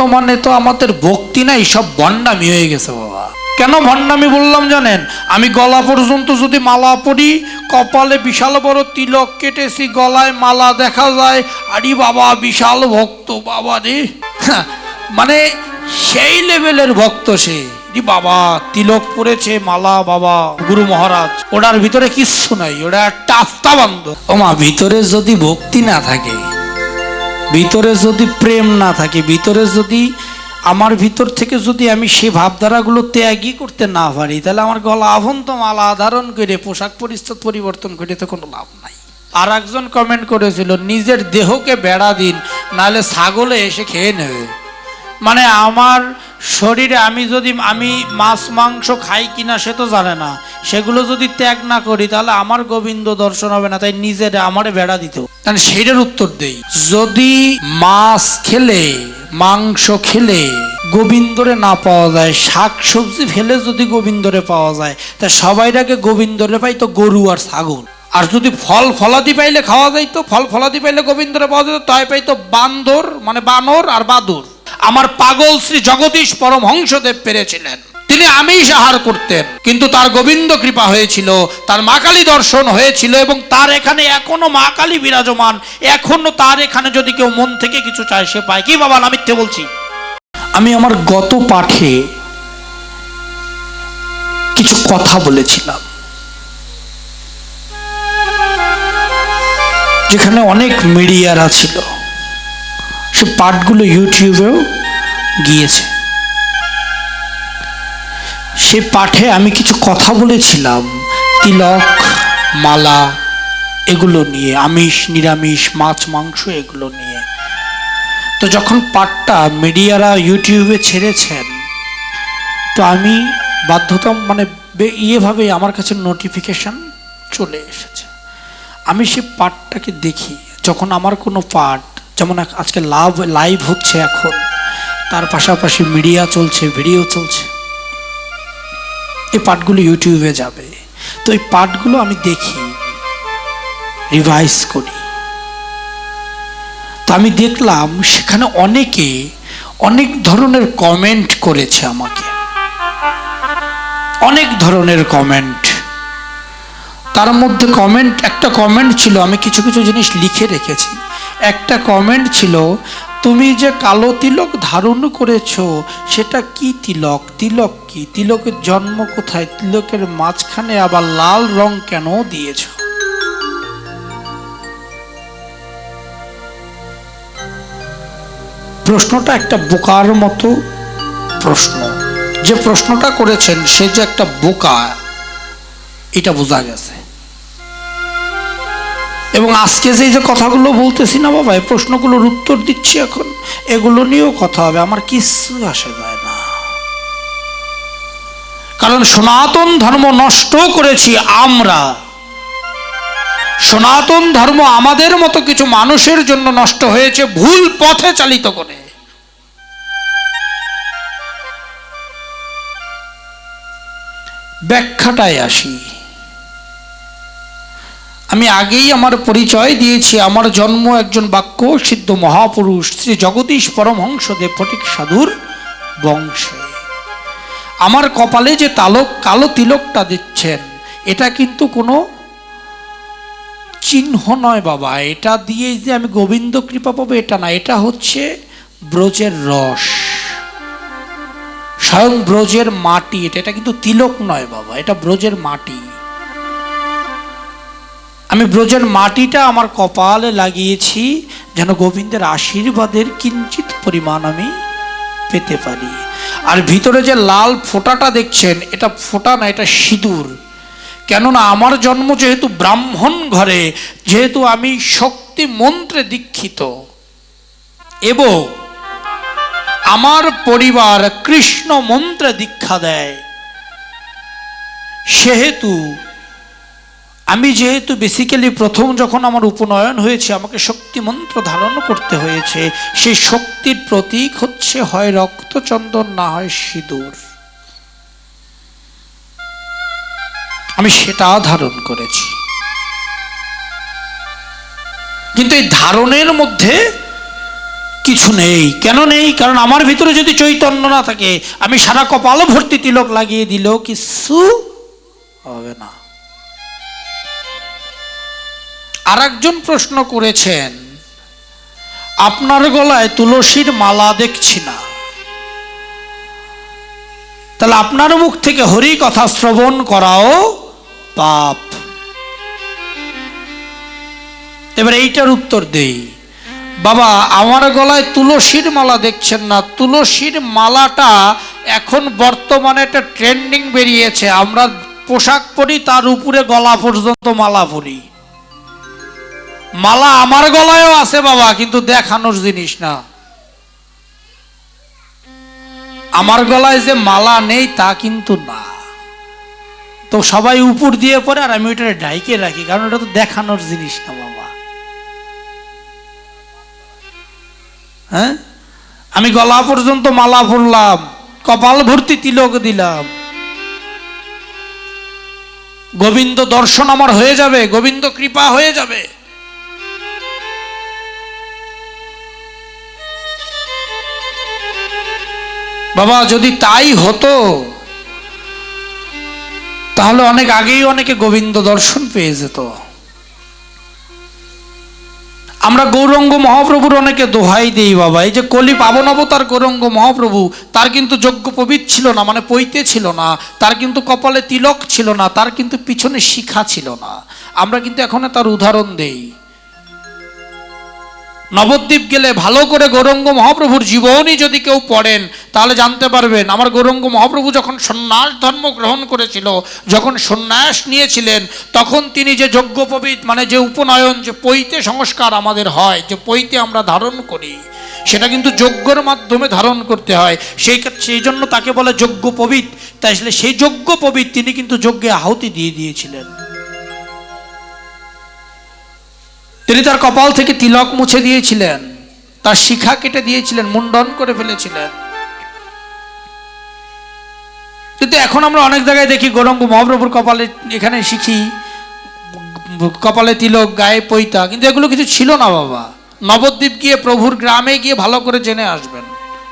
বর্তমানে তো আমাদের ভক্তি নাই, সব ভণ্ডামি হয়ে গেছে বাবা। কেন ভণ্ডামি বললাম জানেন? আমি গলা পর্যন্ত যদি মালা পরি, কপালে বিশাল বড় তিলক কেটেছি, গলায় মালা দেখা যায়, আরে বাবা বিশাল ভক্ত বাবা রে, মানে সেই লেভেলের ভক্ত সে। বাবা তিলক পরেছে, মালা, বাবা গুরু মহারাজ, ওটার ভিতরে কিচ্ছু নাই, ওটা একটা আস্থা বান্ধ। ওমা ভিতরে যদি ভক্তি না থাকে, ভিতরে যদি প্রেম না থাকে, ভিতরে যদি আমার ভিতর থেকে যদি আমি সেই ভাবধারাগুলো ত্যাগই করতে না পারি, তাহলে আমার গলা আভন্ত মালা ধারণ করে পোশাক পরিচ্ছদ পরিবর্তন করে তো কোনো লাভ নাই। আর একজন কমেন্ট করেছিল, নিজের দেহকে বেড়া দিন, নাহলে ছাগলে এসে খেয়ে নেবে। মানে আমার শরীরে আমি মাছ মাংস খাই কিনা সে তো জানে না, সেগুলো যদি ত্যাগ না করি তাহলে আমার গোবিন্দ দর্শন হবে না। তাই নিজের আমারে বেড়া দিত, কারণ সেইটার উত্তর দেই, যদি মাছ খেলে মাংস খেলে গোবিন্দরে না পাওয়া যায়, শাক সবজি ফেলে যদি গোবিন্দরে পাওয়া যায়, তা সবাইটাকে গোবিন্দরে পাই তো গরু আর ছাগল। আর যদি ফল ফলাদি পাইলে খাওয়া যাইতো, ফল ফলাদি পাইলে গোবিন্দরে পাওয়া যেত, তাই পাইতো বান্দর মানে বানর আর বাদুর। আমার পাগল শ্রী জগদীশ পরমহংসদেব পেরেছিলেন, তিনি আমিষ আহার করতেন, কিন্তু তার গোবিন্দ কৃপা হয়েছিল, তার মা কালী দর্শন হয়েছিল, এবং তার এখানে এখনো মা কালী বিরাজমান। এখনো তার এখানে যদি কেউ মন থেকে কিছু চায় সে পায়। কি বাবা, না মিথ্যে বলছি? আমি আমার গত পাঠে কিছু কথা বলেছিলাম, যেখানে অনেক মিডিয়ারা ছিল, সে পাঠগুলো ইউটিউবেও গিয়েছে। সে পাঠে আমি কিছু কথা বলেছিলাম তিলক, মালা এগুলো নিয়ে, আমিষ নিরামিষ, মাছ মাংস এগুলো নিয়ে। তো যখন পাঠটা মিডিয়ারা ইউটিউবে ছেড়েছেন, তো আমি বাধ্যতা মানে ইয়েভাবে আমার কাছে নোটিফিকেশন চলে এসেছে। আমি সে পাঠটাকে দেখি, যখন আমার কোনো পাঠ, যেমন আজকে লাইভ হচ্ছে এখন, তার পাশাপাশি মিডিয়া চলছে, ভিডিও চলছে, এই পাঠগুলো ইউটিউবে যাবে। তো এই পাঠগুলো আমি দেখি, রিভাইজ করি। তো আমি দেখলাম সেখানে অনেকে অনেক ধরনের কমেন্ট করেছে আমাকে, অনেক ধরনের কমেন্ট। তার মধ্যে একটা কমেন্ট ছিল, আমি কিছু কিছু জিনিস লিখে রেখেছি। একটা কমেন্ট ছিল, তুমি যে কালো তিলক ধারণ করেছো সেটা কি তিলক? তিলক কি? তিলকের জন্ম কোথায়? তিলকের মাঝখানে আবার লাল রং কেন দিয়েছ? প্রশ্নটা একটা বোকার মতো প্রশ্ন। যে প্রশ্নটা করেছেন সে যে একটা বোকা, এটা বোঝা গেছে। এবং আজকে যে কথাগুলো বলতেছি না বাবা, এই প্রশ্নগুলোর উত্তর দিচ্ছি এখন, এগুলো নিয়েও কথা হবে, আমার কিছু আসে যায় না। কারণ সনাতন ধর্ম নষ্ট করেছি আমরা। সনাতন ধর্ম আমাদের মতো কিছু মানুষের জন্য নষ্ট হয়েছে, ভুল পথে চালিত করে। ব্যাখ্যাটায় আসি। আমি আগেই আমার পরিচয় দিয়েছি, আমার জন্ম একজন বাক্য সিদ্ধ মহাপুরুষ শ্রী জগদীশ পরমহংসদেব ফটিক সাধুর বংশে। আমার কপালে যে কালো তিলকটা দিচ্ছেন, এটা কিন্তু কোনো চিহ্ন নয় বাবা। এটা দিয়ে যে আমি গোবিন্দ কৃপা পাবো এটা না, এটা হচ্ছে ব্রজের রস, স্বয়ং ব্রজের মাটি। এটা কিন্তু তিলক নয় বাবা, এটা ব্রজের মাটি। আমি ব্রজের মাটিটা আমার কপালে লাগিয়েছি, যেন গোবিন্দের আশীর্বাদের কিঞ্চিত পরিমাণ আমি পেতে পারি। আর ভিতরে যে লাল ফোঁটাটা দেখছেন, এটা ফোঁটা না, এটা সিঁদুর। কেননা আমার জন্ম যেহেতু ব্রাহ্মণ ঘরে, যেহেতু আমি শক্তি মন্ত্রে দীক্ষিত, এবং আমার পরিবার কৃষ্ণ মন্ত্রে দীক্ষা দেয়, সেহেতু আমি যেহেতু বেসিক্যালি প্রথম যখন আমার উপনয়ন হয়েছে, আমাকে শক্তি মন্ত্র ধারণ করতে হয়েছে। সেই শক্তির প্রতীক হচ্ছে হয় রক্তচন্দন, না হয় সিঁদুর। আমি সেটা ধারণ করেছি। কিন্তু এই ধারণের মধ্যে কিছু নেই। কেন নেই? কারণ আমার ভিতরে যদি চৈতন্য না থাকে, আমি সারা কপাল ভর্তি তিলক লাগিয়ে দিলেও কিছু হবে না। আর একজন প্রশ্ন করেছেন, আপনার গলায় তুলসীর মালা দেখছি না, তাহলে আপনার মুখ থেকে হরি কথা শ্রবণ করাও পাপ। এবার এইটার উত্তর দেই, বাবা আমার গলায় তুলসীর মালা দেখছেন না, তুলসীর মালাটা এখন বর্তমানে একটা ট্রেন্ডিং বেরিয়েছে। আমরা পোশাক পরি, তার উপরে গলা পর্যন্ত মালা পরি। মালা আমার গলায়ও আছে বাবা, কিন্তু দেখানোর জিনিস না। আমার গলায় যে মালা নেই তা কিন্তু না। তো সবাই উপর দিয়ে পরে, আর আমি ওইটা ঢাইকে রাখি, কারণ ওটা তো দেখানোর জিনিস না বাবা। হ্যাঁ, আমি গলা পর্যন্ত মালা পরলাম, কপাল ভর্তি তিলক দিলাম, গোবিন্দ দর্শন আমার হয়ে যাবে, গোবিন্দ কৃপা হয়ে যাবে। বাবা যদি তাই হতো তাহলে অনেক আগেই অনেকে গোবিন্দ দর্শন পেয়ে যেত। আমরা গৌরাঙ্গ মহাপ্রভুর অনেকে দোহাই দিই বাবা, এই যে কলি পাবন অবতার গৌরাঙ্গ মহাপ্রভু, তার কিন্তু যজ্ঞ পবিত ছিল না, মানে পৈতে ছিল না, তার কিন্তু কপালে তিলক ছিল না, তার কিন্তু পিছনে শিখা ছিল না। আমরা কিন্তু এখন তার উদাহরণ দেই। নবদ্বীপ গেলে ভালো করে গৌরাঙ্গ মহাপ্রভুর জীবনী যদি কেউ পড়েন তাহলে জানতে পারবেন, আমার গৌরাঙ্গ মহাপ্রভু যখন সন্ন্যাস ধর্ম গ্রহণ করেছিল, যখন সন্ন্যাস নিয়েছিলেন, তখন তিনি যে যজ্ঞোপবীত মানে যে উপনয়ন, যে পৈতে সংস্কার আমাদের হয়, যে পৈতে আমরা ধারণ করি, সেটা কিন্তু যজ্ঞের মাধ্যমে ধারণ করতে হয়। সেই জন্য তাকে বলে যজ্ঞোপবীত। তাই সেই যজ্ঞোপবীত তিনি কিন্তু যজ্ঞে আহুতি দিয়ে দিয়েছিলেন। তিনি তার কপাল থেকে তিলক মুছে দিয়েছিলেন, তার শিখা কেটে দিয়েছিলেন, মুন্ডন করে ফেলেছিলেন। কিন্তু এখন আমরা অনেক জায়গায় দেখি গৌরাঙ্গ মহাপ্রভুর কপালে এখানে শিখি, কপালে তিলক, গায়ে পৈতা, কিন্তু এগুলো কিছু ছিল না বাবা। নবদ্বীপ গিয়ে প্রভুর গ্রামে গিয়ে ভালো করে জেনে আসবেন,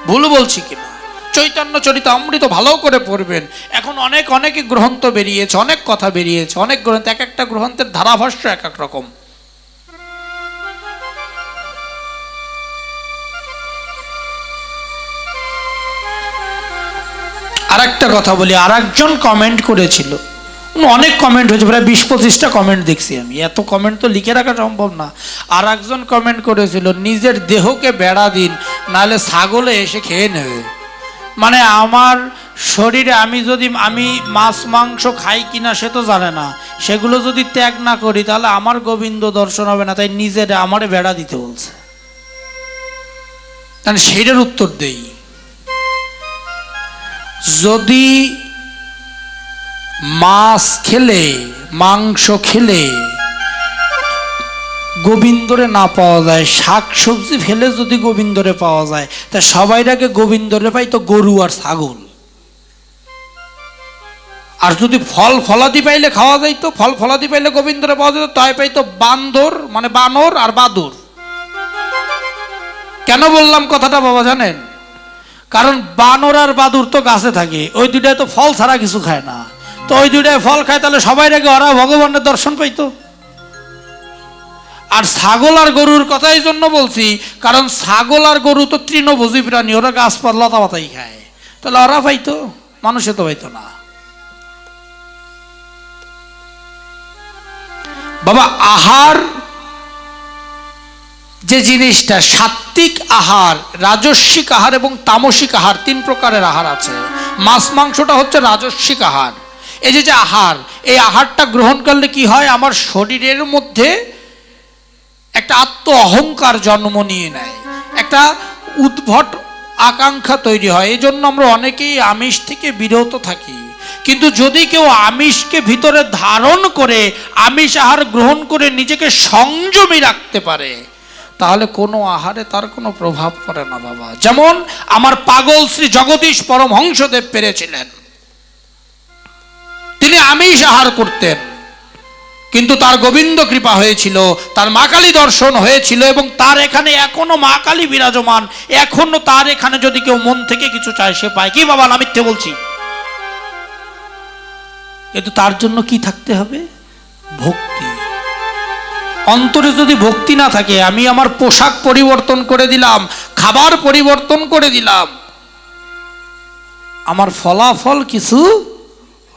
ভুল বলছি কিনা। চৈতন্য চরিতামৃত ভালো করে পড়বেন। এখন অনেকে গ্রন্থ বেরিয়েছে, অনেক কথা বেরিয়েছে, অনেক গ্রন্থ, এক একটা গ্রন্থের ধারাভাষ্য এক এক রকম। আর একটা কথা বলি, আর একজন কমেন্ট করেছিল, অনেক কমেন্ট হয়েছে, প্রায় 20-25টা কমেন্ট দেখছি আমি, এত কমেন্ট তো লিখে রাখা সম্ভব না। আর একজন কমেন্ট করেছিল, নিজের দেহকে বেড়া দিন, নাহলে ছাগলে এসে খেয়ে নেবে। মানে আমার শরীরে আমি মাছ মাংস খাই কিনা সে তো জানে না, সেগুলো যদি ত্যাগ না করি তাহলে আমার গোবিন্দ দর্শন হবে না, তাই নিজের আমারে বেড়া দিতে বলছে। তাহলে সেইটার উত্তর দেই, যদি মাছ খেলে মাংস খেলে গোবিন্দরে না পাওয়া যায়, শাক সবজি ফেলে যদি গোবিন্দরে পাওয়া যায়, তা সবাই আগে গোবিন্দরে পাই তো গরু আর ছাগল। আর যদি ফল ফলাদি পাইলে খাওয়া যাইতো, ফল ফলাদি পাইলে গোবিন্দরে পাওয়া যেত, তাই পাইতো বান্দর মানে বানর আর বাদুর। কেন বললাম কথাটা বাবা জানেন? কারণ বানর আর বাদুর তো গাছে থাকে, ওই দুইটায় তো ফল ছাড়া কিছু খায় না, তো ওই দুইটায় ফল খায়, তাহলে সবাই আগে ওরা ভগবানের দর্শন পাইতো। আর ছাগল আর গরুর কথাই জন্য বলছি, কারণ ছাগল আর গরু তো তৃণভোজী প্রাণী, ওরা গাছপালা লতা পাতাই খায়, তাহলে ওরা পাইতো, মানুষে তো পাইতো না। বাবা আহার যে জিনিসটা, সাত্বিক আহার, রাজস্বিক আহার এবং তামসিক আহার, 3 প্রকারের আহার আছে। মাছ মাংসটা হচ্ছে রাজস্বিক আহার। এই যে আহার, এই আহারটা গ্রহণ করলে কি হয়, আমার শরীরের মধ্যে একটা আত্ম অহংকার জন্ম নিয়ে নেয়, একটা উদ্ভট আকাঙ্ক্ষা তৈরি হয়। এই জন্য আমরা অনেকেই আমিষ থেকে বিরত থাকি। কিন্তু যদি কেউ আমিষকে ভিতরে ধারণ করে, আমিষ আহার গ্রহণ করে নিজেকে সংযমী রাখতে পারে, তাহলে কোনো আহারে তার কোনো প্রভাব পড়ে না বাবা। যেমন আমার পাগল শ্রী জগদীশ পরমহংসদেব পেরেছিলেন, তিনি আমিষ আহার করতেন, কিন্তু তার গোবিন্দ কৃপা হয়েছিল, তার মা কালী দর্শন হয়েছিল, এবং তার এখানে এখনো মা কালী বিরাজমান। এখনো তার এখানে যদি কেউ মন থেকে কিছু চায় সে পায়। কি বাবা, না মিথ্যে বলছি? কিন্তু তার জন্য কি থাকতে হবে? ভক্তি। অন্তরে যদি ভক্তি না থাকে, আমি আমার পোশাক পরিবর্তন করে দিলাম, খাবার পরিবর্তন করে দিলাম, আমার ফলাফল কিছু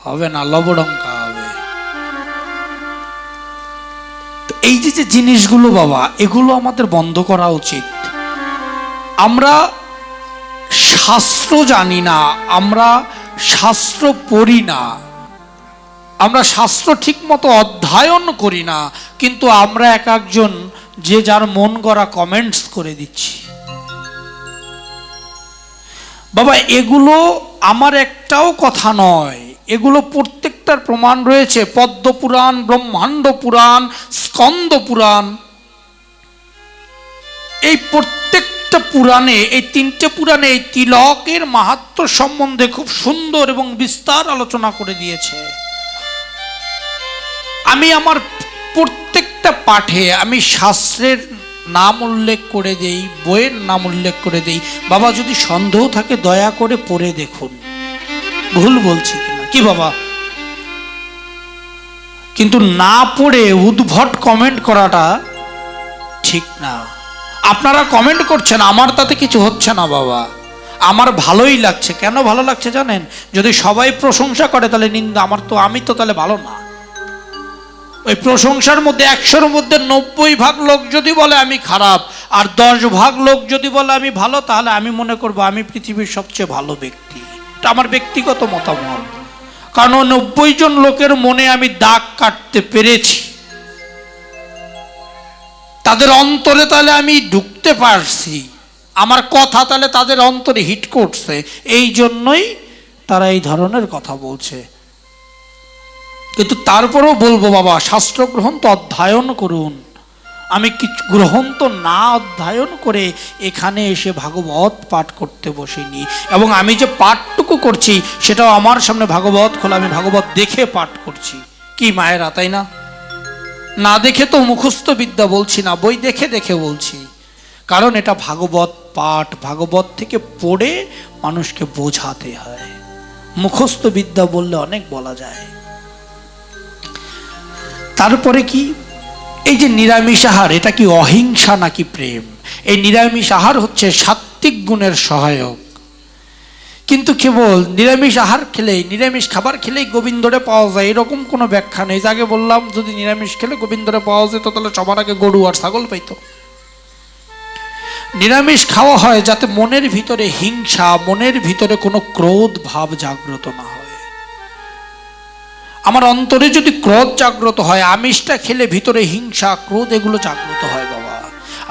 হবে না, লবডঙ্কা হবে। তো এই যে জিনিসগুলো বাবা, এগুলো আমাদের বন্ধ করা উচিত। আমরা শাস্ত্র জানি না, আমরা শাস্ত্র পড়ি না, আমরা শাস্ত্র ঠিক মতো অধ্যয়ন করি না, কিন্তু আমরা এক একজন যে যার মন গড়া কমেন্টস করে দিচ্ছি। বাবা, এগুলো আমার একটাও কথা নয়, এগুলো প্রত্যেকটার প্রমাণ রয়েছে। পদ্ম পুরাণ, ব্রহ্মাণ্ড পুরাণ, স্কন্দ পুরাণ, এই প্রত্যেকটা পুরাণে, এই তিনটে পুরাণে এই তিলকের মাহাত্ম্য সম্বন্ধে খুব সুন্দর এবং বিস্তার আলোচনা করে দিয়েছে। আমি আমার প্রত্যেকটা পাঠে আমি শাস্ত্রের নাম উল্লেখ করে দেই, বইয়ের নাম উল্লেখ করে দেই। বাবা, যদি সন্দেহ থাকে দয়া করে পড়ে দেখুন, ভুল বলছি কিনা। কি বাবা? কিন্তু না পড়ে উদ্ভট কমেন্ট করাটা ঠিক না। আপনারা কমেন্ট করছেন, আমার তাতে কিছু হচ্ছে না বাবা, আমার ভালোই লাগছে। কেন ভালো লাগছে জানেন? যদি সবাই প্রশংসা করে তাহলে নিন্দা, আমি তো তাহলে ভালো না। ওই প্রশংসার মধ্যে 100-র মধ্যে 90 ভাগ লোক যদি বলে আমি খারাপ, আর 10 ভাগ লোক যদি বলে আমি ভালো, তাহলে আমি মনে করবো আমি পৃথিবীর সবচেয়ে ভালো ব্যক্তি। এটা আমার ব্যক্তিগত মতামত। কারণ 90 জন লোকের মনে আমি দাগ কাটতে পেরেছি, তাদের অন্তরে তাহলে আমি ঢুকতে পারছি, আমার কথা তাহলে তাদের অন্তরে হিট করছে, এই জন্যই তারা এই ধরনের কথা বলছে। কিন্তু তারপরেও বলবো বাবা, শাস্ত্র গ্রহণ তো অধ্যয়ন করুন। আমি কিছু গ্রহণ তো না অধ্যয়ন করে এখানে এসে ভাগবত পাঠ করতে বসিনি, এবং আমি যে পাঠটুকু করছি সেটাও আমার সামনে ভাগবত খোলা, আমি ভাগবত দেখে পাঠ করছি। কি মায়েরা, তাই না? না দেখে তো মুখস্থ বিদ্যা বলছি না, বই দেখে দেখে বলছি। কারণ এটা ভাগবত পাঠ, ভাগবত থেকে পড়ে মানুষকে বোঝাতে হয়। মুখস্থ বিদ্যা বললে অনেক বলা যায়। তারপরে কি, এই যে নিরামিষ আহার, এটা কি অহিংসা নাকি প্রেম? এই নিরামিষ আহার হচ্ছে সাত্ত্বিক গুণের সহায়ক। কিন্তু কেবল নিরামিষ আহার খেলেই, নিরামিষ খাবার খেলেই গোবিন্দরে পাওয়া যায় এরকম কোনো ব্যাখ্যা নেই। আগে বললাম, যদি নিরামিষ খেলে গোবিন্দরে পাওয়া যেত তাহলে সবার আগে গরু আর ছাগল পাইত। নিরামিষ খাওয়া হয় যাতে মনের ভিতরে হিংসা, মনের ভিতরে কোনো ক্রোধ ভাব জাগ্রত না হয়। আমার অন্তরে যদি ক্রোধ জাগ্রত হয়, আমিষটা খেলে ভিতরে হিংসা, ক্রোধ এগুলো জাগ্রত হয় বাবা।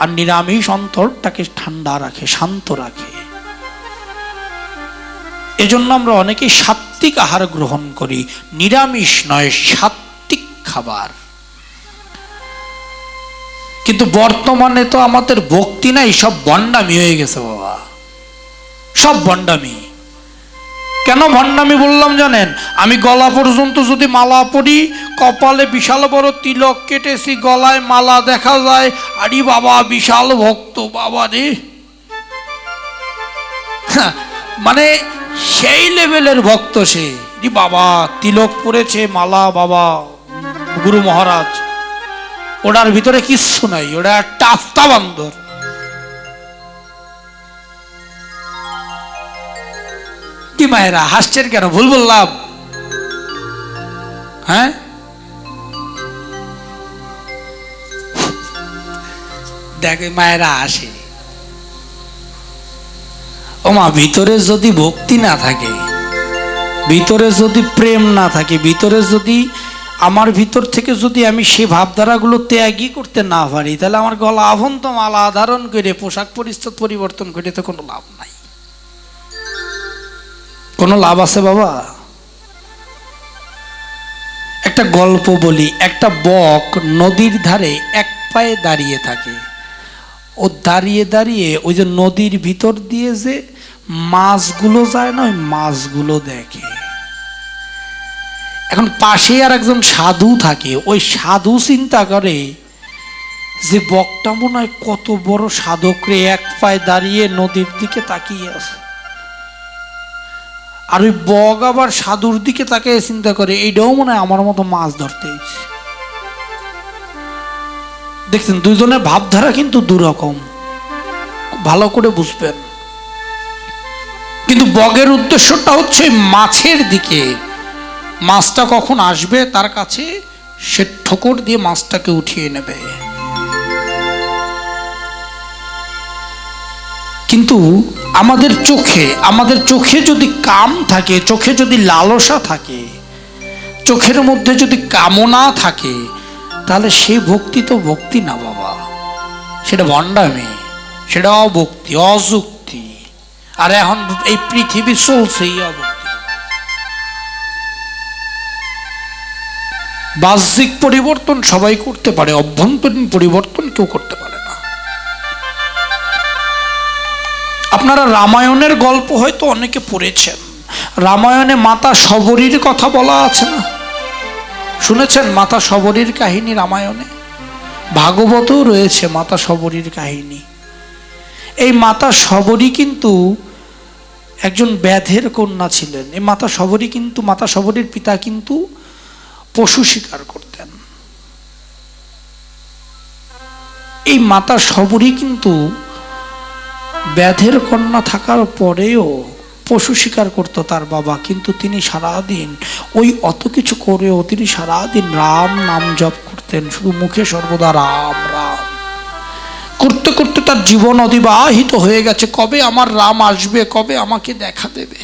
আর নিরামিষ অন্তরটাকে ঠান্ডা রাখে, শান্ত রাখে। এজন্য আমরা অনেকেই সাত্ত্বিক আহার গ্রহণ করি, নিরামিষ নয়, সাত্ত্বিক খাবার। কিন্তু বর্তমানে তো আমাদের ভক্তি নাই, সব ভণ্ডামি হয়ে গেছে বাবা, সব ভণ্ডামি। কেন ভণ্ডামি বললাম জানেন? আমি গলা পর্যন্ত যদি মালা পরি, কপালে বিশাল বড় তিলক কেটেছি, গলায় মালা দেখা যায়, আরে বাবা বিশাল ভক্ত বাবা রে, মানে সেই লেভেলের ভক্ত সে। বাবা তিলক পরেছে, মালা, বাবা গুরু মহারাজ, ওটার ভিতরে কিচ্ছু নাই, ওটা একটা আস্তা বান্দর। কি মায়েরা হাসছেন কেন? ভুল বললাম? হ্যাঁ, দেখে মায়েরা আসে। ও মা, ভিতরে যদি ভক্তি না থাকে, ভিতরে যদি প্রেম না থাকে, ভিতরে যদি আমার ভিতর থেকে যদি আমি সে ভাবধারাগুলো ত্যাগই করতে না পারি, তাহলে আমার গলা আভন্ত মালা ধারণ করে পোশাক পরিচ্ছদ পরিবর্তন করে তো কোনো লাভ নাই। কোনো লাভ আছে বাবা? একটা গল্প বলি। একটা বক নদীর ধারে এক পায়ে দাঁড়িয়ে থাকে। ও দাঁড়িয়ে দাঁড়িয়ে ওই যে নদীর ভিতর দিয়ে যে মাছগুলো যায় না, ওই মাছগুলো দেখে। এখন পাশে আর একজন সাধু থাকে, ওই সাধু চিন্তা করে যে বকটা মনে হয় কত বড় সাধক রে, এক পায়ে দাঁড়িয়ে নদীর দিকে তাকিয়ে আছে। আর ওই বক আবার সাধুর দিকে তাকিয়ে চিন্তা করে এইটাও মনে হয় আমার মতো মাছ ধরতে এসেছে। দেখছেন দুইজনের ভাবধারা কিন্তু দুরকম, ভালো করে বুঝবেন। কিন্তু বগের উদ্দেশ্যটা হচ্ছে মাছের দিকে, মাছটা কখন আসবে তার কাছে, সে ঠোকর দিয়ে মাছটাকে উঠিয়ে নেবে। কিন্তু আমাদের চোখে যদি কাম থাকে, চোখে যদি লালসা থাকে, চোখের মধ্যে যদি কামনা থাকে, তাহলে সেই ভক্তি তো ভক্তি না বাবা, সেটা ভণ্ডামি, সেটা অভক্তি, অযুক্তি। আর এখন এই পৃথিবী চলছে এই অভক্তি। বাহ্যিক পরিবর্তন সবাই করতে পারে, অভ্যন্তরীণ পরিবর্তন কেউ করতে পারে না। আপনারা রামায়ণের গল্প হয়তো অনেকে পড়েছেন। রামায়ণে মাতা শবরীর কথা বলা আছে না, শুনেছেন? মাতা শবরীর কাহিনী রামায়ণে, ভাগবতেও রয়েছে মাতা শবরীর কাহিনী। এই মাতা শবরী কিন্তু একজন ব্যাধের কন্যা ছিলেন। এই মাতা শবরীর পিতা কিন্তু পশু শিকার করতেন। এই মাতা শবরী কিন্তু ব্যাধের কন্যা থাকার পরেও পশু শিকার করত তার বাবা, কিন্তু তিনি সারাদিন ওই অত কিছু করেও তিনি সারাদিন রাম নাম জপ করতেন, শুধু মুখে সর্বদা রাম রাম করতে করতে তার জীবন অতিবাহিত হয়ে গেছে। কবে আমার রাম আসবে, কবে আমাকে দেখা দেবে,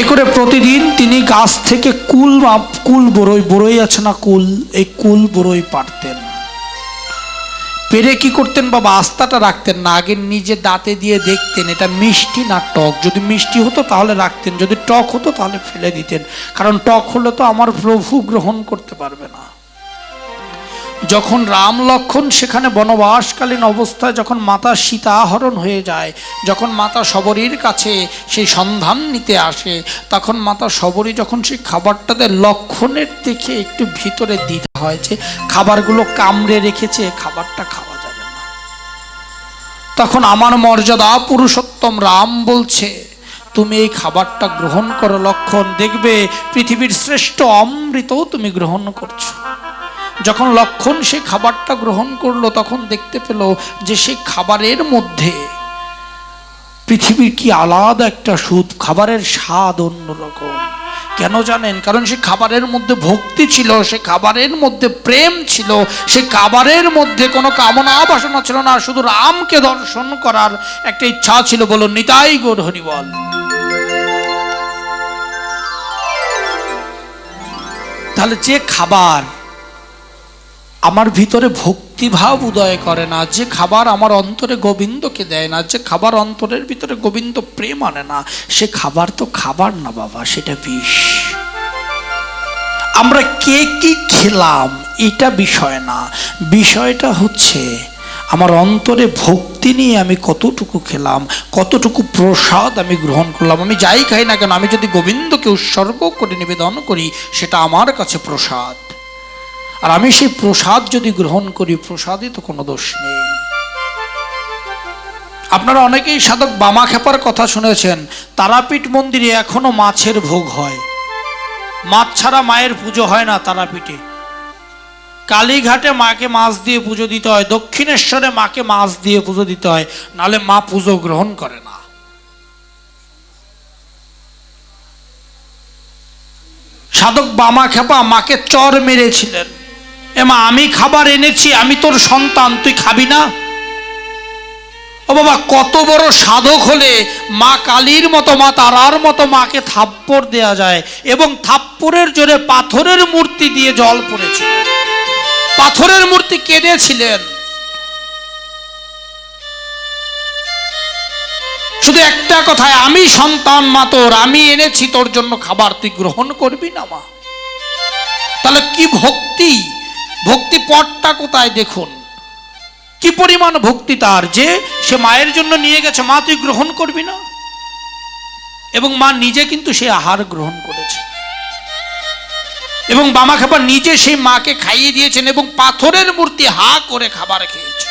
এ করে প্রতিদিন তিনি গাছ থেকে কুল বড়ই আছে না, এই কুল বড়ই পারতেন। পেরে কি করতেন বাবা, আস্তাটা রাখতেন না, আগে নিজে দাঁতে দিয়ে দেখতেন এটা মিষ্টি না টক। যদি মিষ্টি হতো তাহলে রাখতেন, যদি টক হতো তাহলে ফেলে দিতেন, কারণ টক হলে তো আমার প্রভু গ্রহণ করতে পারবে না। যখন রাম লক্ষ্মণ সেখানে বনবাসকালীন অবস্থায় যখন মাতা সীতা হরণ হয়ে যায়, যখন মাতা শবরীর কাছে সেই সন্ধান নিতে আসে, তখন মাতা শবরী যখন সেই খাবারটাতে লক্ষণের দেখে একটু ভিতরে দ্বিধা হয় যে খাবারগুলো কামড়ে রেখেছে, খাবারটা খাওয়া যাবে না। তখন আমার মর্যাদা পুরুষোত্তম রাম বলছে তুমি এই খাবারটা গ্রহণ করো লক্ষণ, দেখবে পৃথিবীর শ্রেষ্ঠ অমৃতও তুমি গ্রহণ করছো। যখন লক্ষণ সেই খাবারটা গ্রহণ করলো তখন দেখতে পেল যে সেই খাবারের মধ্যে পৃথিবীর কি আলাদা একটা সুদ, খাবারের স্বাদ অন্যরকম। কেন জানেন? কারণ সে খাবারের মধ্যে ভক্তি ছিল, সে খাবারের মধ্যে প্রেম ছিল, সে খাবারের মধ্যে কোনো কামনা বাসনা ছিল না, শুধু রামকে দর্শন করার একটা ইচ্ছা ছিল। বলো নিতাই গৌর হরি বল। তাহলে যে খাবার আমার ভিতরে ভক্তিভাব উদয় করে না, যে খাবার আমার অন্তরে গোবিন্দকে দেয় না, যে খাবার অন্তরের ভিতরে গোবিন্দ প্রেম আনে না, সে খাবার তো খাবার না বাবা, সেটা বিষ। আমরা কে কি খেলাম এটা বিষয় না, বিষয়টা হচ্ছে আমার অন্তরে ভক্তি নিয়ে আমি কতটুকু খেলাম, কতটুকু প্রসাদ আমি গ্রহণ করলাম। আমি যাই খাই না কেন, আমি যদি গোবিন্দকে উৎসর্গ করে নিবেদন করি সেটা আমার কাছে প্রসাদ। আর আমি সেই প্রসাদ যদি গ্রহণ করি, প্রসাদে তো কোনো দোষ নেই। আপনারা অনেকেই সাধক বামা খেপার কথা শুনেছেন। তারাপীঠ মন্দিরে এখনো মাছের ভোগ হয়, মাছ ছাড়া মায়ের পুজো হয় না তারাপীঠে। কালীঘাটে মাকে মাছ দিয়ে পুজো দিতে হয়, দক্ষিণেশ্বরে মাকে মাছ দিয়ে পুজো দিতে হয়, নাহলে মা পুজো গ্রহণ করে না। সাধক বামা খেপা মাকে চর মেরেছিলেন, এমা আমি খাবার এনেছি, আমি তোর সন্তান, তুই খাবি না? ও বাবা, কত বড় সাধক হলে মা কালীর মতো, মা তারার মতো মাকে থাপ্পড় দেয়া যায়, এবং থাপ্পড়ের জোরে পাথরের মূর্তি দিয়ে জল পড়েছিল, পাথরের মূর্তি কেঁদেছিলেন। শুধু একটা কথায়, আমি সন্তান মা তোর, আমি এনেছি তোর জন্য খাবার, তুই গ্রহণ করবি না মা? তাহলে কি ভক্তি, ভক্তি পথটা কোথায় দেখুন, কি পরিমাণ ভক্তি তার, যে সে মায়ের জন্য নিয়ে গেছে, মা তুই গ্রহণ করবি না? এবং মা নিজে কিন্তু সেই আহার গ্রহণ করেছে এবং বামা খাবার নিজে সেই মাকে খাইয়ে দিয়েছেন এবং পাথরের মূর্তি হা করে খাবার খেয়েছে।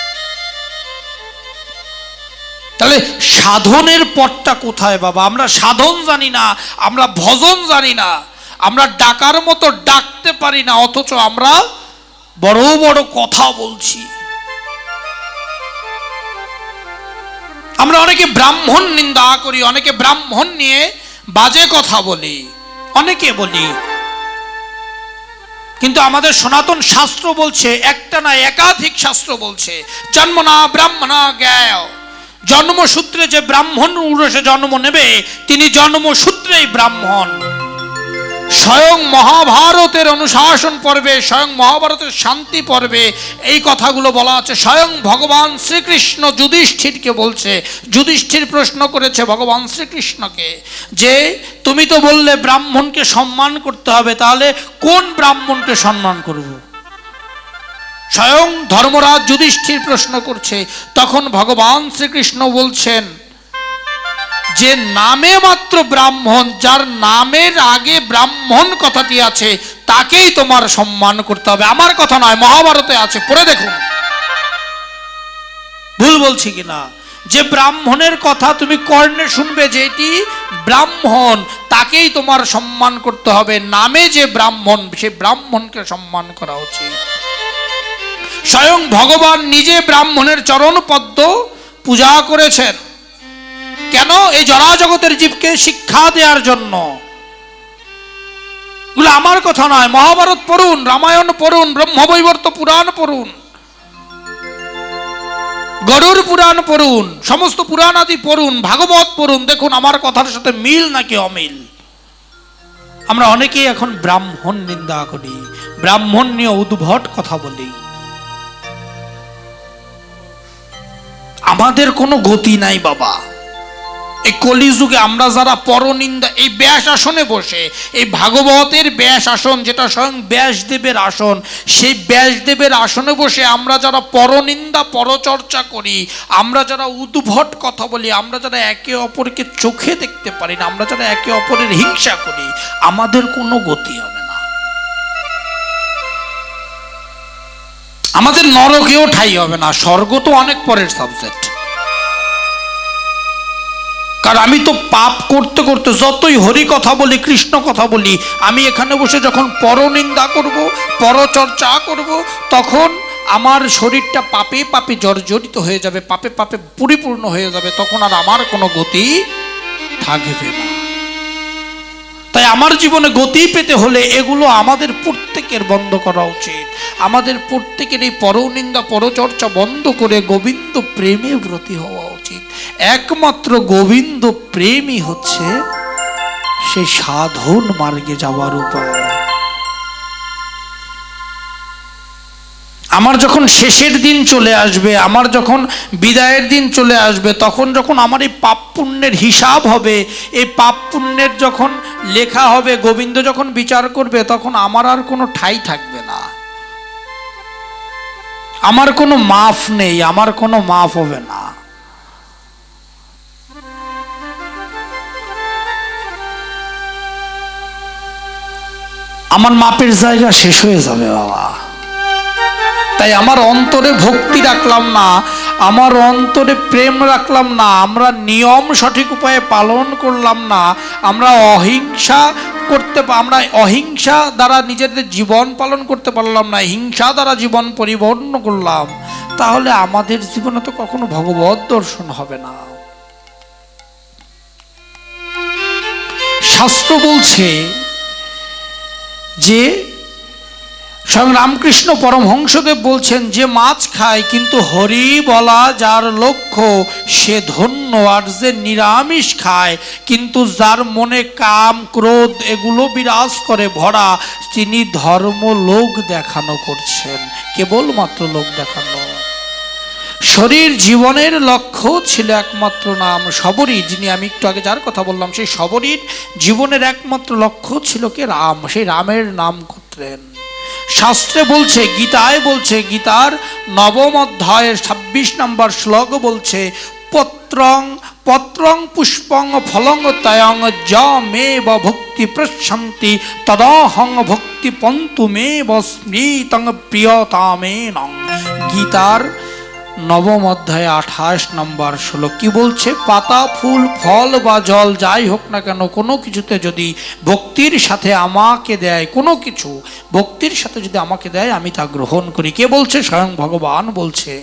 তাহলে সাধনের পথটা কোথায় বাবা? আমরা সাধন জানি না, আমরা ভজন জানি না, আমরা ডাকার মতো ডাকতে পারি না, অথচ আমরা বড় বড় কথা বলছি। আমরা অনেকে ব্রাহ্মণ নিন্দা করি, অনেকে ব্রাহ্মণ নিয়ে বাজে কথা বলি, অনেকে বলি, কিন্তু আমাদের সনাতন শাস্ত্র বলছে, একটা না একাধিক শাস্ত্র বলছে, জন্মনা ব্রাহ্মণা জ্ঞেয়, জন্মসূত্রে যে ব্রাহ্মণ উরসে জন্ম নেবে তিনি জন্মসূত্রেই ব্রাহ্মণ। স্বয়ং মহাভারতের অনুশাসন পর্বে, স্বয়ং মহাভারতের শান্তি পর্বে এই কথাগুলো বলা আছে। স্বয়ং ভগবান শ্রীকৃষ্ণ যুধিষ্ঠিরকে বলছে, যুধিষ্ঠির প্রশ্ন করেছে ভগবান শ্রীকৃষ্ণকে যে তুমি তো বললে ব্রাহ্মণকে সম্মান করতে হবে, তাহলে কোন ব্রাহ্মণকে সম্মান করব? স্বয়ং ধর্মরাজ যুধিষ্ঠির প্রশ্ন করছে, তখন ভগবান শ্রীকৃষ্ণ বলছেন যে নামে মাত্র ব্রাহ্মণ, যার নামের আগে ব্রাহ্মণ কথাটি আছে তাকেই তোমার সম্মান করতে হবে। আমার কথা নয়, মহাভারতে আছে, পড়ে দেখুন। ভুল বলছি কিনা? যে ব্রাহ্মণের কথা তুমি কর্ণে শুনবে যে এটি ব্রাহ্মণ, তাকেই তোমার সম্মান করতে হবে। নামে যে ব্রাহ্মণ, সেই ব্রাহ্মণকে সম্মান করা উচিত। স্বয়ং ভগবান নিজে ব্রাহ্মণের চরণ পদ্ম পূজা করেছেন। কেন? এই জড়াজগতের জীবকে শিক্ষা দেওয়ার জন্য। এগুলো আমার কথা নয়, মহাভারত পড়ুন, রামায়ণ পড়ুন, ব্রহ্মবৈবর্ত পুরাণ পড়ুন, গরুড় পুরাণ পড়ুন, সমস্ত পুরাণ আদি পড়ুন, ভাগবত পড়ুন, দেখুন আমার কথার সাথে মিল নাকি অমিল। আমরা অনেকেই এখন ব্রাহ্মণ নিন্দা করি, ব্রাহ্মণ নিয়ে উদ্ভট কথা বলি। আমাদের কোনো গতি নাই বাবা। এই কলিযুগে আমরা যারা পরনিন্দা, এই ব্যাস আসনে বসে, এই ভাগবতের ব্যাস আসন যেটা স্বয়ং ব্যাসদেবের আসন, সেই ব্যাসদেবের আসনে বসে আমরা যারা পরনিন্দা পরচর্চা করি, আমরা যারা উদ্ভট কথা বলি, আমরা যারা একে অপরকে চোখে দেখতে পারি না, আমরা যারা একে অপরের হিংসা করি, আমাদের কোনো গতি হবে না। আমাদের নরকেও ঠাঁই হবে না, স্বর্গ তো অনেক পরের সাবজেক্ট। কারণ আমি তো পাপ করতে করতে যতই হরি কথা বলি, কৃষ্ণ কথা বলি, আমি এখানে বসে যখন পরনিন্দা করব, পরচর্চা করব, তখন আমার শরীরটা পাপে পাপে জর্জরিত হয়ে যাবে, পাপে পাপে পরিপূর্ণ হয়ে যাবে, তখন আর আমার কোনো গতি থাকবে না। তাই আমার জীবনে গতি পেতে হলে এগুলো আমাদের প্রত্যেকের বন্ধ করা উচিত। আমাদের প্রত্যেকের এই পরনিন্দা পরচর্চা বন্ধ করে গোবিন্দ প্রেমে ব্রতী হওয়া উচিত। একমাত্র গোবিন্দ প্রেমই হচ্ছে সেই সাধন মার্গে যাওয়ার উপায়। আমার যখন শেষের দিন চলে আসবে, আমার যখন বিদায়ের দিন চলে আসবে, তখন যখন আমার এই পাপ পুণ্যের হিসাব হবে, এই পাপ পুণ্যের যখন লেখা হবে, গোবিন্দ যখন বিচার করবে, তখন আমার আর কোনো ঠাঁই থাকবে না। আমার কোনো মাফ নেই, আমার কোনো মাফ হবে না। আমার মাপের জায়গা শেষ হয়ে যাবে বাবা। তাই আমার অন্তরে ভক্তি রাখলাম না, আমার অন্তরে প্রেম রাখলাম না, আমরা নিয়ম সঠিক উপায়ে পালন করলাম না, আমরা অহিংসা দ্বারা নিজেদের জীবন পালন করতে পারলাম না, হিংসা দ্বারা জীবন পরিবর্তন করলাম, তাহলে আমাদের জীবনে তো কখনো ভগবত দর্শন হবে না। শাস্ত্র বলছে যে স্বয়ং রামকৃষ্ণ পরমহংসদেব বলছেন যে মাছ খায় কিন্তু হরি বলা যার লক্ষ্য সে ধন্য, আর যে নিরামিষ খায় কিন্তু যার মনে কাম ক্রোধ এগুলো বিরাজ করে ভরা, তিনি ধর্ম লোক দেখানো করছেন, কেবলমাত্র লোক দেখানো। শরীর জীবনের লক্ষ্য ছিল একমাত্র নাম শবরী, যিনি আমি একটু আগে যার কথা বললাম, সেই শবরীর জীবনের একমাত্র লক্ষ্য ছিল কে? রাম। সেই রামের নাম করতেন। শাস্ত্রে বলছে, গীতায় বলছে, গীতার 9ম অধ্যায়ের 26 নম্বর শ্লোক বলছে, পত্রং পত্রং পুষ্পং ফলং তয়ং যা মে ভক্তি প্রশান্তি তদাহং ভক্তি পন্তু মে স্মৃতং প্রিয়তামেনং। গীতার 9ম অধ্যায়ে 28 নম্বর শ্লোক কি বলছে? পাতা, ফুল, ফল বা জল যাই হোক না কেন, কোনো কিছুতে যদি ভক্তির সাথে আমাকে দেয়, কোনো কিছু ভক্তির সাথে যদি আমাকে দেয়, আমি তা গ্রহণ করি। কে বলছে? স্বয়ং ভগবান বলছে।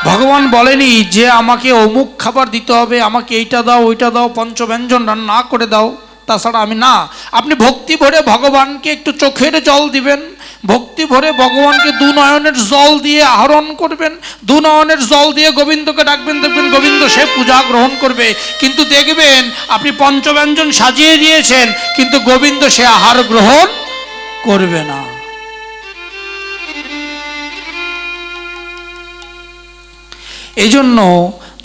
ভগবান বলেনি যে আমাকে অমুক খাবার দিতে হবে, আমাকে এইটা দাও, ওইটা দাও, পঞ্চব্যঞ্জন রান্না করে দাও, তাছাড়া আমি না। আপনি ভক্তি ভরে ভগবানকে একটু চোখের জল দিবেন, ভক্তি ভরে ভগবানকে 2 নয়নের জল দিয়ে আহরণ করবেন, 2 নয়নের জল দিয়ে গোবিন্দকে ডাকবেন, দেখবেন গোবিন্দ সে পূজা গ্রহণ করবে। কিন্তু দেখবেন আপনি পঞ্চব্যঞ্জন সাজিয়ে দিয়েছেন, কিন্তু গোবিন্দ সে আহার গ্রহণ করবে না। এই জন্য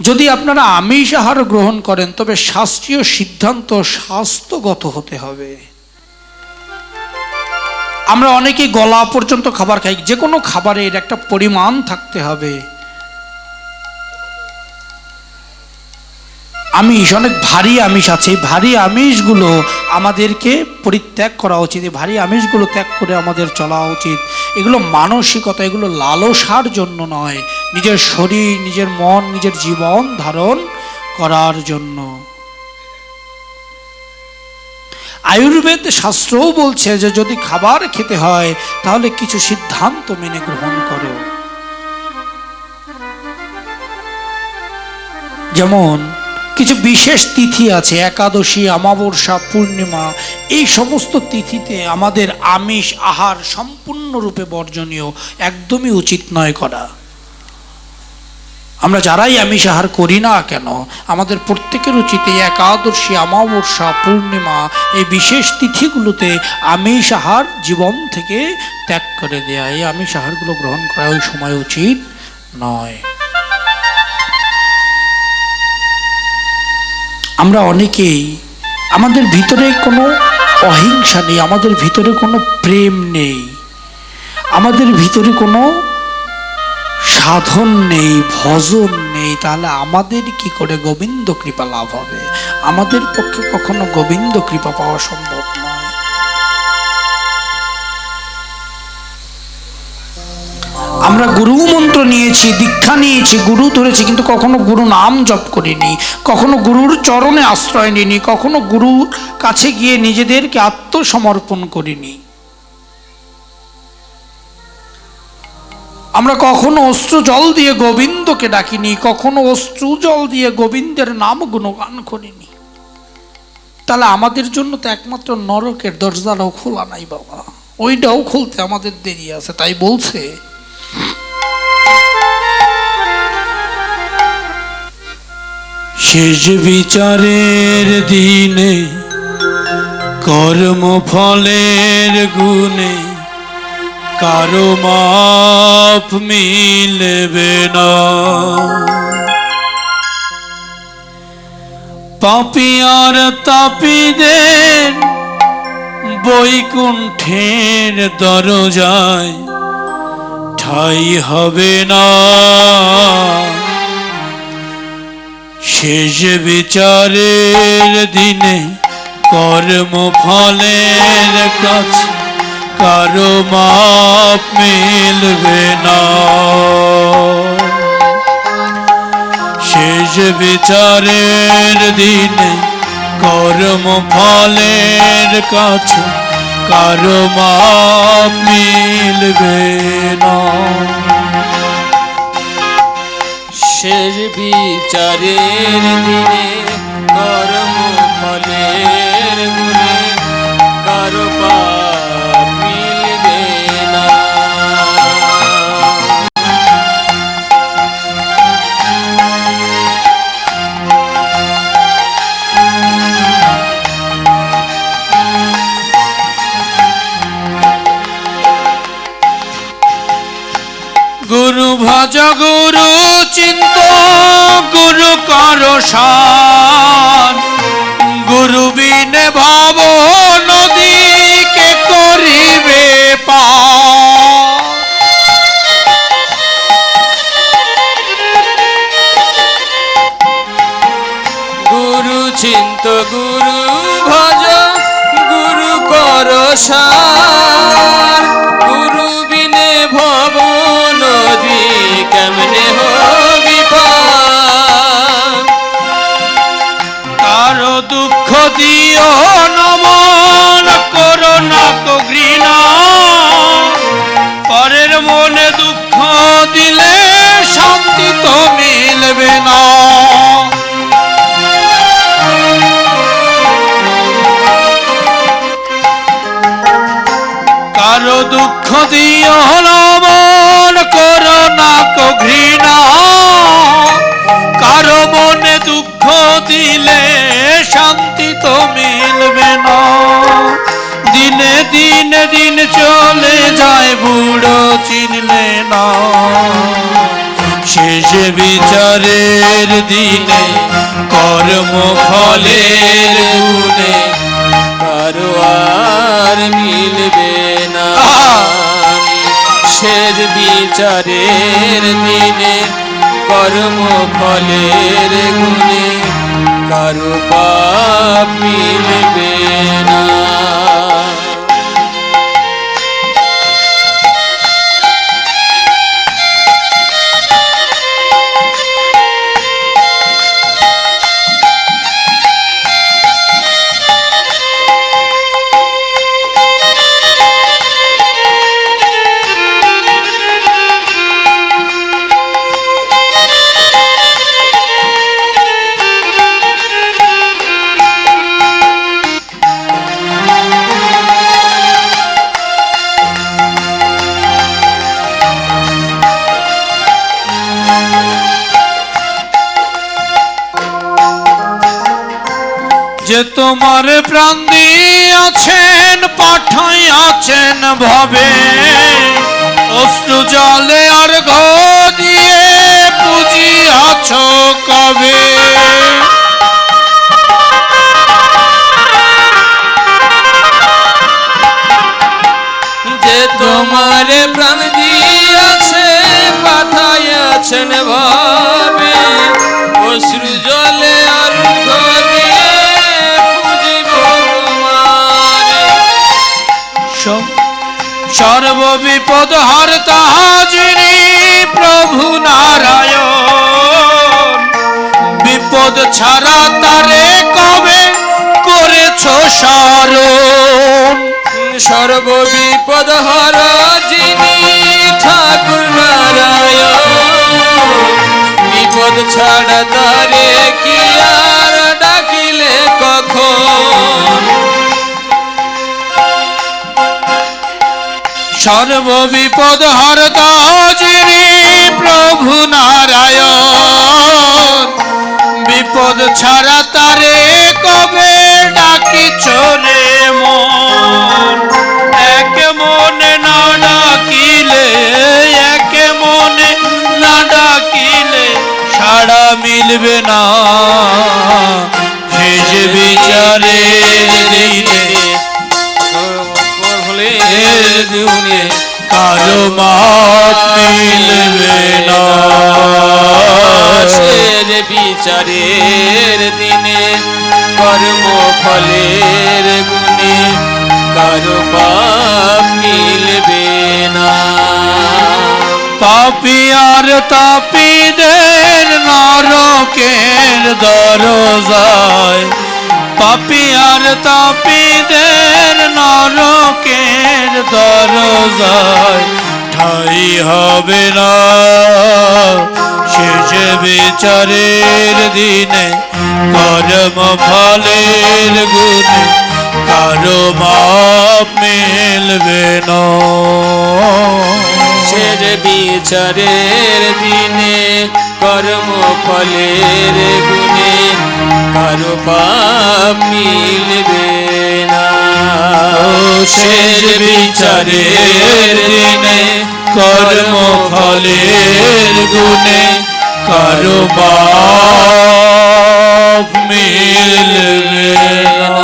যদি আপনারা আমিষ আহার গ্রহণ করেন, তবে শাস্ত্রীয় সিদ্ধান্ত স্বাস্থ্যগত হতে হবে। আমরা অনেকে গলা পর্যন্ত খাবার খাই, যে কোনো খাবারের একটা পরিমাণ থাকতে হবে। আমিষ, অনেক ভারী আমিষ আছে, ভারী আমিষগুলো আমাদেরকে পরিত্যাগ করা উচিত, ভারী আমিষগুলো ত্যাগ করে আমাদের চলা উচিত। এগুলো মানসিকতা, এগুলো লালসার জন্য নয়, নিজের শরীর, নিজের মন, নিজের জীবন ধারণ করার জন্য। আয়ুর্বেদ শাস্ত্রও বলছে যে যদি খাবার খেতে হয় তাহলে কিছু সিদ্ধান্ত মেনে গ্রহণ করো। যেমন কিছু বিশেষ তিথি আছে, একাদশী, অমাবস্যা, পূর্ণিমা, এই সমস্ত তিথিতে আমাদের আমিষ আহার সম্পূর্ণরূপে বর্জনীয়, একদমই উচিত নয় করা। আমরা যারাই আমিষ আহার করি না কেন, আমাদের প্রত্যেকের উচিত এই একাদশী, অমাবস্যা, পূর্ণিমা, এই বিশেষ তিথিগুলোতে আমিষ আহার জীবন থেকে ত্যাগ করে দেয়া, এই আমিষ আহারগুলো গ্রহণ করা ওই সময় উচিত নয়। আমরা অনেকেই, আমাদের ভিতরে কোনো অহিংসা নেই, আমাদের ভিতরে কোনো প্রেম নেই, আমাদের ভিতরে কোনো সাধন নেই, ভজন নেই, তাহলে আমাদের কি করে গোবিন্দ কৃপা লাভ হবে? আমাদের পক্ষে কখনো গোবিন্দ কৃপা পাওয়া সম্ভব নয়। আমরা গুরু মন্ত্র নিয়েছি, দীক্ষা নিয়েছি, গুরু ধরেছি, কিন্তু কখনো গুরু নাম জপ করিনি, কখনো গুরুর চরণে আশ্রয় নিইনি, কখনো গুরুর কাছে গিয়ে নিজেদেরকে আত্মসমর্পণ করিনি। আমরা কখনো অশ্রু জল দিয়ে গোবিন্দকে ডাকিনি, কখনো অশ্রু জল দিয়ে গোবিন্দের নাম গুণগান করিনি। তাহলে আমাদের জন্য তো একমাত্র নরকের দরজাটাও খোলা নাই বাবা, ওইটাও খুলতে আমাদের দেরি আছে। তাই বলছে, শেষ বিচারের দিনে কর্মফলের গুণে কারো মাপ মিলবে না। পাপী আর তাপীদের বৈকুণ্ঠের দরজায় ঠাঁই হবে না। শেষ বিচারের দিনে কর্মফলের কাছে কারো মাপ মিলবে না। শেষ বিচারের দিনে কর্মফলের কাছে কারো মাপ মিলবে না। শেষ বিচারের দিনে কর্মফলের গুণে কারো পাপ মিলবে না। গুরু ভজ গুরু চিন্ত গুরু কর সান, গুরু বিনে ভব নদী কে করিবে সার গুরু বিনে ভব নদী কেমনে হবি পার। কারো দুঃখ দিও নমন করো না তো ঘৃণা, পরের মনে দুঃখ দিলে শান্তি তো মিলবে না। কারো দুঃখ দিও নমন করো না তো ঘৃণা, কারো মনে দুঃখ দিলে শান্তি তো মিলবে না। দিনে দিনে দিন চলে যায় বুড়ো চিনলে না, শেষ বিচারের দিনে কর্ম ফলের গুণে কারো আর মিলবে না। শেষ বিচারের দিনে কর্ম ফলের গুণে কারো পাপ মিলবে না। যে তোমার প্রাণ দিয়াছেন পাঠাইয়াছেন ভবে, অশ্রু জলে আর দিয়ে পুজিয়াছ কবে। যে তোমার প্রাণ দিয়াছে পাঠাইয়াছেন ভাবে, অশ্রু জলে আর দিয়ে পুজিব তোমারে। সর্ববিপদ হর্তা যিনি প্রভু নারায়ণ, বিপদ ছাড়া তারে কবে করেছ স্মরণ। সর্ববিপদ হর যিনি ঠাকুর নারায়ণ, বিপদ ছাড়া তারে কি আর ডাকিলে কখন। সর্ববিপদ হর্তা যিনি প্রভু নারায়ণ, বিপদ ছাড়া তারে কবে ডাকি চলে মন। এক মনে না ডাকিলে, এক মনে না ডাকিলে সাড়া মিলবে না। শেষ বিচারের দিনে দুনিয়ে কারো মাপ মিলবে না। শেষ বিচারের দিনে কর্ম ফলের গুণে কারো পাপ মিলবে না। পাপী আর তাপীদের নরকের দরজায়, পাপী আর তাপীদের নরকের দরজায় ঠাই হবে না। শেষ বিচারের দিনে কর্ম ফলের গুণে কারো মাপ মিলবে না। শেষ বিচারের দিনে কর্ম ফলের গুণে কারো পাপ মিলবে না। শেষ বিচারের দিনে কর্ম ফলের গুণে কারো পাপ মিলবে না।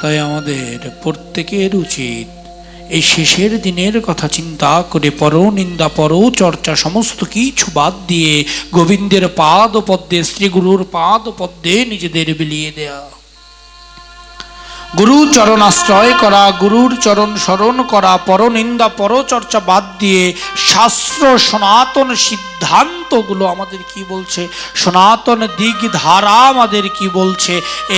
তাই আমাদের প্রত্যেকের উচিত এই শেষের দিনের কথা চিন্তা করে পরনিন্দা পরচর্চা সমস্ত কিছু বাদ দিয়ে গোবিন্দের পাদ পদ্মে, শ্রীগুরুর পাদ পদ্মে নিজেদের বিলিয়ে দেয়া। গুরু চরণ আশ্রয় করা, গুরুর চরণ স্মরণ করা, পরনিন্দা পরচর্চা বাদ দিয়ে শাস্ত্র সনাতন সিদ্ধান্তগুলো আমাদের কি বলছে, সনাতন দিক ধারা আমাদের কি বলছে,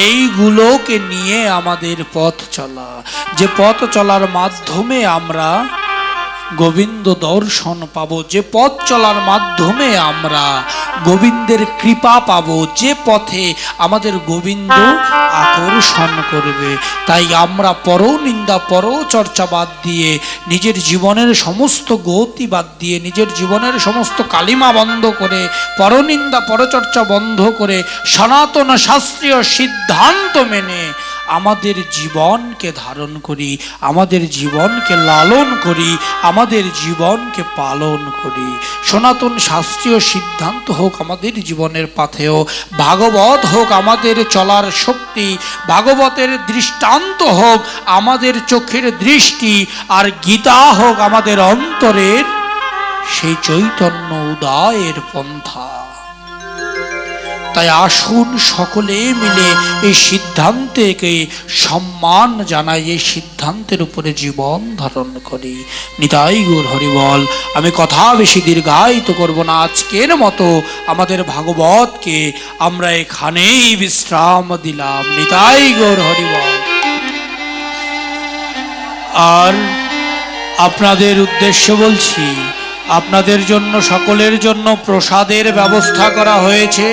এইগুলোকে নিয়ে আমাদের পথ চলা। যে পথ চলার মাধ্যমে আমরা গোবিন্দ দর্শন পাবো, যে পথ চলার মাধ্যমে আমরা গোবিন্দের কৃপা পাবো, যে পথে আমাদের গোবিন্দ আকর্ষণ করবে। তাই আমরা পরনিন্দা পরচর্চা বাদ দিয়ে, নিজের জীবনের সমস্ত গতি বাদ দিয়ে, নিজের জীবনের সমস্ত কালিমা বন্ধ করে, পরনিন্দা পরচর্চা বন্ধ করে, সনাতন শাস্ত্রীয় সিদ্ধান্ত মেনে আমাদের জীবনকে ধারণ করি, আমাদের জীবনকে লালন করি, আমাদের জীবনকে পালন করি। সনাতন শাস্ত্রীয় সিদ্ধান্ত হোক আমাদের জীবনের পাথেয়, ভাগবত হোক আমাদের চলার শক্তি, ভাগবতের দৃষ্টান্ত হোক আমাদের চোখের দৃষ্টি, আর গীতা হোক আমাদের অন্তরের সেই চৈতন্য উদয়ের পন্থা। তাই আসুন সকলে মিলে এই সিদ্ধান্তকে সম্মান জানাই, এই সিদ্ধান্তের উপরে জীবন ধারণ করি। নিতাই গৌর হরিবল। আমি কথা বেশি দীর্ঘায়িত করব না, আজকের মতো আমাদের ভাগবতকে আমরা এখানেই বিশ্রাম দিলাম। নিতাই গৌর হরিবল। আর আপনাদের উদ্দেশ্য বলছি, আপনাদের জন্য, সকলের জন্য প্রসাদের ব্যবস্থা করা হয়েছে।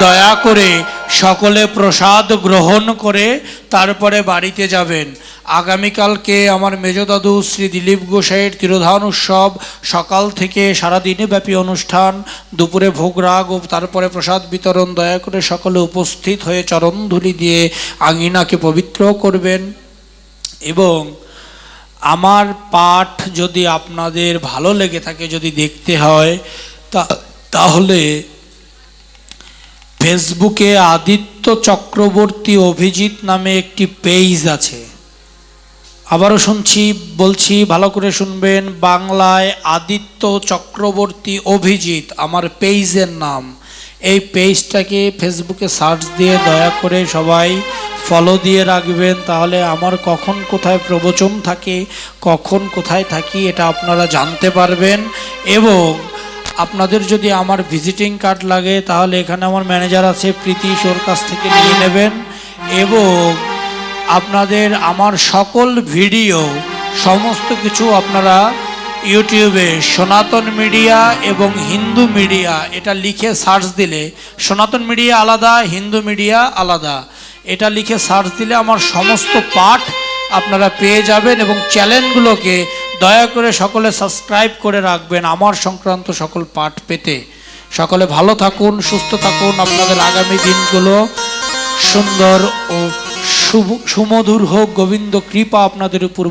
দয়া করে সকলে প্রসাদ গ্রহণ করে তারপরে বাড়িতে যাবেন। আগামীকালকে আমার মেজ দাদু শ্রী দিলীপ গোসাইয়ের তিরোধান উৎসব, সকাল থেকে সারাদিনে ব্যাপী অনুষ্ঠান, দুপুরে ভোগরাগ ও তারপরে প্রসাদ বিতরণ। দয়া করে সকলে উপস্থিত হয়ে চরণধূলি দিয়ে আঙিনাকে পবিত্র করবেন। এবং আমার পাঠ যদি আপনাদের ভালো লেগে থাকে, যদি দেখতে হয়, তাহলে ফেসবুকে আদিত্য চক্রবর্তী অভিজিৎ নামে একটি পেজ আছে। আবারও বলছি ভালো করে শুনবেন, বাংলায় আদিত্য চক্রবর্তী অভিজিৎ আমার পেজের নাম। এই পেজটাকে ফেসবুকে সার্চ দিয়ে দয়া করে সবাই ফলো দিয়ে রাখবেন, তাহলে আমার কখন কোথায় প্রবচন থাকে, কখন কোথায় থাকি, এটা আপনারা জানতে পারবেন। এবং আপনাদের যদি আমার ভিজিটিং কার্ড লাগে, তাহলে এখানে আমার ম্যানেজার আছে প্রীতি, ওর কাছ থেকে নিয়ে নেবেন। এবং আপনাদের আমার সকল ভিডিও সমস্ত কিছু আপনারা ইউটিউবে সনাতন মিডিয়া এবং হিন্দু মিডিয়া এটা লিখে সার্চ দিলে, সনাতন মিডিয়া আলাদা, হিন্দু মিডিয়া আলাদা, এটা লিখে সার্চ দিলে আমার সমস্ত পাঠ আপনারা পেয়ে যাবেন। এবং চ্যানেলগুলোকে দয়া করে সকলে সাবস্ক্রাইব করে রাখবেন আমার সংক্রান্ত সকল পাঠ পেতে। সকলে ভালো থাকুন, সুস্থ থাকুন। আপনাদের আগামী দিনগুলো সুন্দর ও সুমধুর হোক। গোবিন্দ কৃপা আপনাদের উপর